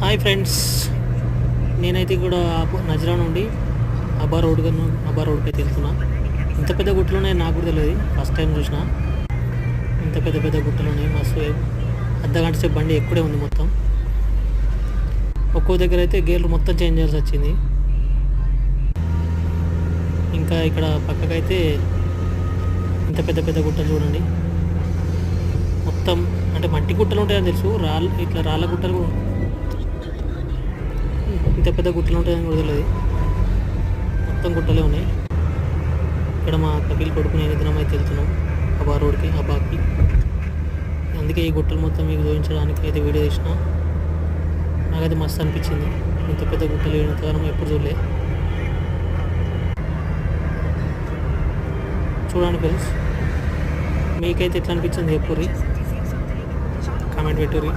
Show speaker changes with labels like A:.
A: Hi friends, నేనైతే కూడా నజరా నుండి అబ్బా రోడ్కి అయితే వెళ్తున్నా. ఇంత పెద్ద గుట్టలు ఉన్నాయి నాకు కూడా తెలియదు, ఫస్ట్ టైం చూసిన. ఇంత పెద్ద పెద్ద గుట్టలు ఉన్నాయి. మస్తు అర్ధగంట సేపు బండి ఎక్కువే ఉంది. మొత్తం ఒక్కో దగ్గర అయితే గేర్లు మొత్తం చేంజ్ చేయాల్సి వచ్చింది. ఇంకా ఇక్కడ పక్కకైతే ఇంత పెద్ద పెద్ద గుట్టలు చూడండి. మొత్తం అంటే మట్టి గుట్టలు ఉంటాయని తెలుసు, ఇట్లా రాళ్ళ గుట్టలు ఇంత పెద్ద గుట్టలు ఉంటాయని కూడా తెలియదు. మొత్తం గుట్టలే ఉన్నాయి. ఇక్కడ మా కపిల్ కొడుకు నేను ఇద్దరం అయితే వెళ్తున్నాం అబ్బా రోడ్కి, అబ్బాకి. అందుకే ఈ గుట్టలు మొత్తం మీకు చూపించడానికి అయితే వీడియో తీసిన. నాకైతే మస్తు అనిపించింది. ఇంత పెద్ద గుట్టలు ఇంతకాలం ఎప్పుడు చూడలే. చూడండి ఫ్రెండ్స్, మీకైతే ఎట్లా అనిపించింది చెప్పుర్రి, కామెంట్ పెట్టుర్రి.